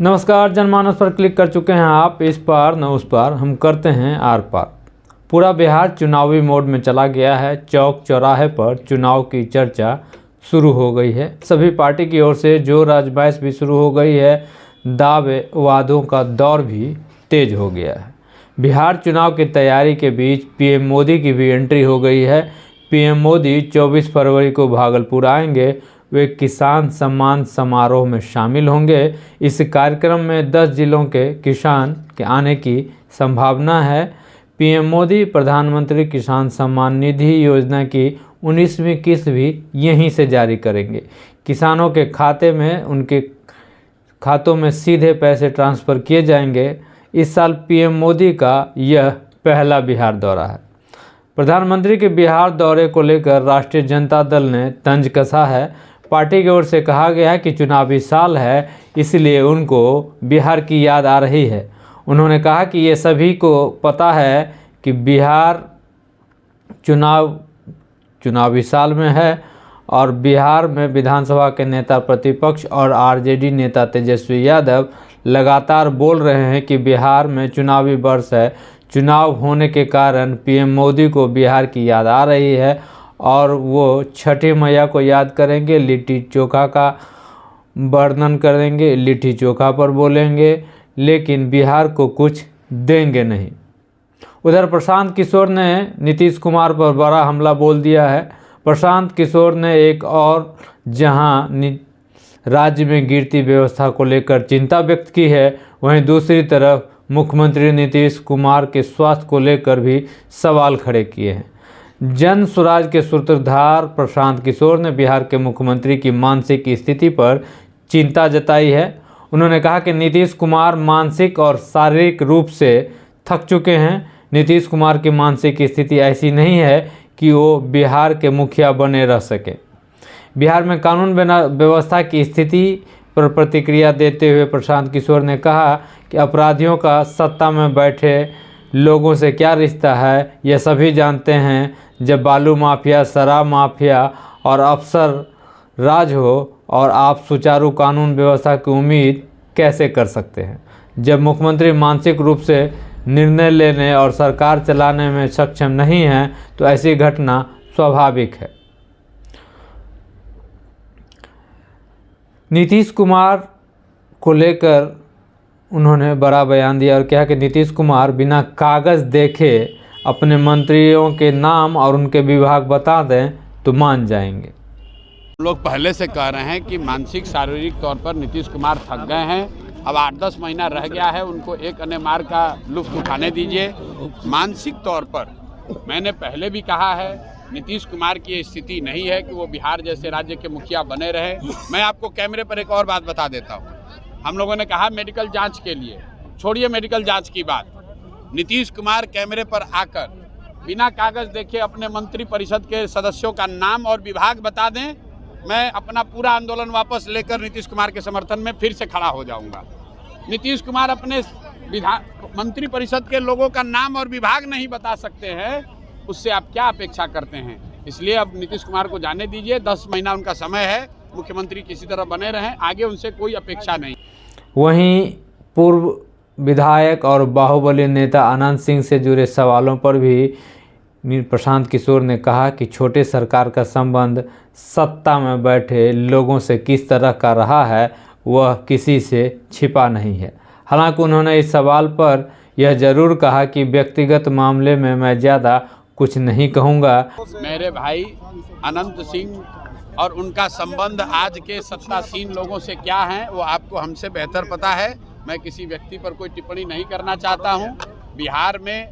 नमस्कार, जनमानस पर क्लिक कर चुके हैं आप। इस पार न उस पार, हम करते हैं आर पार। पूरा बिहार चुनावी मोड में चला गया है। चौक चौराहे पर चुनाव की चर्चा शुरू हो गई है। सभी पार्टी की ओर से जोर आजमाइश भी शुरू हो गई है। दावे वादों का दौर भी तेज हो गया है। बिहार चुनाव की तैयारी के बीच पीएम मोदी की भी एंट्री हो गई है। पीएम मोदी 24 फरवरी को भागलपुर आएंगे। वे किसान सम्मान समारोह में शामिल होंगे। इस कार्यक्रम में 10 जिलों के किसान के आने की संभावना है। पीएम मोदी प्रधानमंत्री किसान सम्मान निधि योजना की 19वीं किस्त भी यहीं से जारी करेंगे। किसानों के खाते में उनके खातों में सीधे पैसे ट्रांसफ़र किए जाएंगे। इस साल पीएम मोदी का यह पहला बिहार दौरा है। प्रधानमंत्री के बिहार दौरे को लेकर राष्ट्रीय जनता दल ने तंज कसा है। पार्टी की ओर से कहा गया है कि चुनावी साल है, इसलिए उनको बिहार की याद आ रही है। उन्होंने कहा कि ये सभी को पता है कि बिहार चुनावी साल में है और बिहार में विधानसभा के नेता प्रतिपक्ष और आरजेडी नेता तेजस्वी यादव लगातार बोल रहे हैं कि बिहार में चुनावी वर्ष है। चुनाव होने के कारण पीएम मोदी को बिहार की याद आ रही है और वो छठी मैया को याद करेंगे, लिट्टी चोखा का वर्णन करेंगे, लिट्टी चोखा पर बोलेंगे, लेकिन बिहार को कुछ देंगे नहीं। उधर प्रशांत किशोर ने नीतीश कुमार पर बड़ा हमला बोल दिया है। प्रशांत किशोर ने एक और जहां राज्य में गिरती व्यवस्था को लेकर चिंता व्यक्त की है, वहीं दूसरी तरफ मुख्यमंत्री नीतीश कुमार के स्वास्थ्य को लेकर भी सवाल खड़े किए हैं। जन स्वराज के सूत्रधार प्रशांत किशोर ने बिहार के मुख्यमंत्री की मानसिक स्थिति पर चिंता जताई है। उन्होंने कहा कि नीतीश कुमार मानसिक और शारीरिक रूप से थक चुके हैं। नीतीश कुमार की मानसिक स्थिति ऐसी नहीं है कि वो बिहार के मुखिया बने रह सके। बिहार में कानून व्यवस्था की स्थिति पर प्रतिक्रिया देते हुए प्रशांत किशोर ने कहा कि अपराधियों का सत्ता में बैठे लोगों से क्या रिश्ता है, यह सभी जानते हैं। जब बालू माफिया, शराब माफिया और अफसर राज हो और आप सुचारू कानून व्यवस्था की उम्मीद कैसे कर सकते हैं। जब मुख्यमंत्री मानसिक रूप से निर्णय लेने और सरकार चलाने में सक्षम नहीं हैं, तो ऐसी घटना स्वाभाविक है। नीतीश कुमार को लेकर उन्होंने बड़ा बयान दिया और कहा कि नीतीश कुमार बिना कागज़ देखे अपने मंत्रियों के नाम और उनके विभाग बता दें तो मान जाएंगे। लोग पहले से कह रहे हैं कि मानसिक शारीरिक तौर पर नीतीश कुमार थक गए हैं। अब 8-10 महीना रह गया है, उनको एक अन्य मार्ग का लुत्फ उठाने दीजिए। मानसिक तौर पर मैंने पहले भी कहा है, नीतीश कुमार की ये स्थिति नहीं है कि वो बिहार जैसे राज्य के मुखिया बने रहे। मैं आपको कैमरे पर एक और बात बता देता हूँ। हम लोगों ने कहा मेडिकल जांच के लिए, छोड़िए मेडिकल जांच की बात, नीतीश कुमार कैमरे पर आकर बिना कागज़ देखे अपने मंत्री परिषद के सदस्यों का नाम और विभाग बता दें, मैं अपना पूरा आंदोलन वापस लेकर नीतीश कुमार के समर्थन में फिर से खड़ा हो जाऊंगा। नीतीश कुमार अपने मंत्री परिषद के लोगों का नाम और विभाग नहीं बता सकते हैं, उससे आप क्या अपेक्षा करते हैं। इसलिए अब नीतीश कुमार को जाने दीजिए, 10 महीना उनका समय है, मुख्यमंत्री किसी तरह बने रहें, आगे उनसे कोई अपेक्षा नहीं। वहीं पूर्व विधायक और बाहुबली नेता अनंत सिंह से जुड़े सवालों पर भी प्रशांत किशोर ने कहा कि छोटे सरकार का संबंध सत्ता में बैठे लोगों से किस तरह का रहा है, वह किसी से छिपा नहीं है। हालांकि उन्होंने इस सवाल पर यह जरूर कहा कि व्यक्तिगत मामले में मैं ज़्यादा कुछ नहीं कहूँगा। मेरे भाई अनंत सिंह और उनका संबंध आज के सत्तासीन लोगों से क्या है, वो आपको हमसे बेहतर पता है। मैं किसी व्यक्ति पर कोई टिप्पणी नहीं करना चाहता हूँ। बिहार में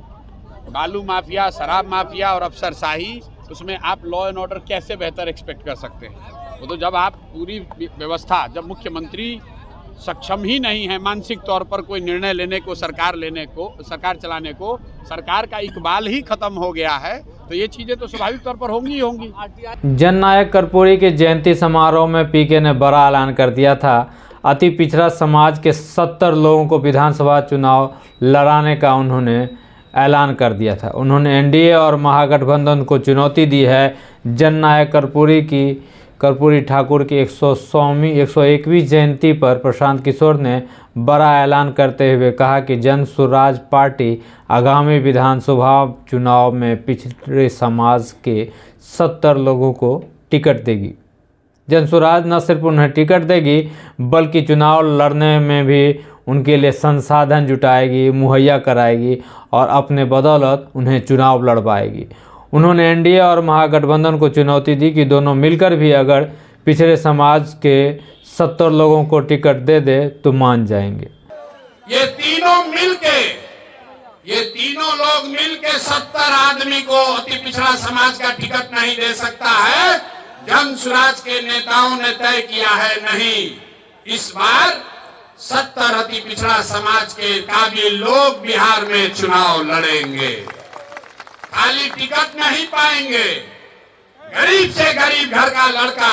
बालू माफिया, शराब माफिया और अफसरशाही, उसमें आप लॉ एंड ऑर्डर कैसे बेहतर एक्सपेक्ट कर सकते हैं। वो तो जब आप पूरी व्यवस्था, जब मुख्यमंत्री सक्षम ही नहीं है मानसिक तौर पर कोई निर्णय लेने को, सरकार चलाने को, सरकार का इकबाल ही खत्म हो गया है, तो ये चीज़ें तो स्वाभाविक तौर पर होंगी ही होंगी। जननायक कर्पूरी के जयंती समारोह में पीके ने बड़ा ऐलान कर दिया था। अति पिछड़ा समाज के 70 लोगों को विधानसभा चुनाव लड़ाने का उन्होंने ऐलान कर दिया था। उन्होंने एनडीए और महागठबंधन को चुनौती दी है। जननायक कर्पूरी की कर्पूरी ठाकुर की 101वीं जयंती पर प्रशांत किशोर ने बड़ा ऐलान करते हुए कहा कि जन स्वराज पार्टी आगामी विधानसभा चुनाव में पिछड़े समाज के 70 लोगों को टिकट देगी। जन स्वराज न सिर्फ उन्हें टिकट देगी बल्कि चुनाव लड़ने में भी उनके लिए संसाधन जुटाएगी, मुहैया कराएगी और अपने बदौलत उन्हें चुनाव लड़वाएगी। उन्होंने एनडीए और महागठबंधन को चुनौती दी कि दोनों मिलकर भी अगर पिछड़े समाज के 70 लोगों को टिकट दे दे तो मान जाएंगे। ये तीनों लोग मिलके 70 आदमी को अति पिछड़ा समाज का टिकट नहीं दे सकता है। जन स्वराज के नेताओं ने तय किया है, नहीं, इस बार 70 अति पिछड़ा समाज के काबिल लोग बिहार में चुनाव लड़ेंगे। खाली टिकट नहीं पाएंगे। गरीब से गरीब घर का लड़का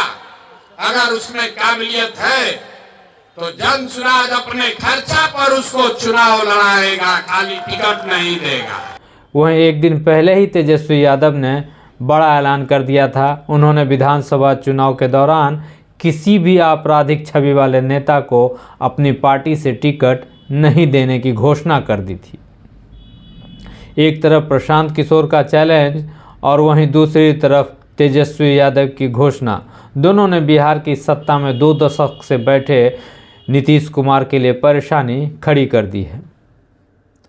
अगर उसमें काबिलियत है तो जन स्वराज अपने खर्चा पर उसको चुनाव लड़ाएगा, खाली टिकट नहीं देगा। वहीं एक दिन पहले ही तेजस्वी यादव ने बड़ा ऐलान कर दिया था। उन्होंने विधानसभा चुनाव के दौरान किसी भी आपराधिक छवि वाले नेता को अपनी पार्टी से टिकट नहीं देने की घोषणा कर दी थी। एक तरफ प्रशांत किशोर का चैलेंज और वहीं दूसरी तरफ तेजस्वी यादव की घोषणा, दोनों ने बिहार की सत्ता में 2 दशक से बैठे नीतीश कुमार के लिए परेशानी खड़ी कर दी है।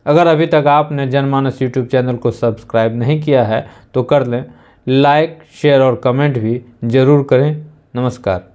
अगर अभी तक आपने जनमानस यूट्यूब चैनल को सब्सक्राइब नहीं किया है तो कर लें। लाइक, शेयर और कमेंट भी जरूर करें। नमस्कार।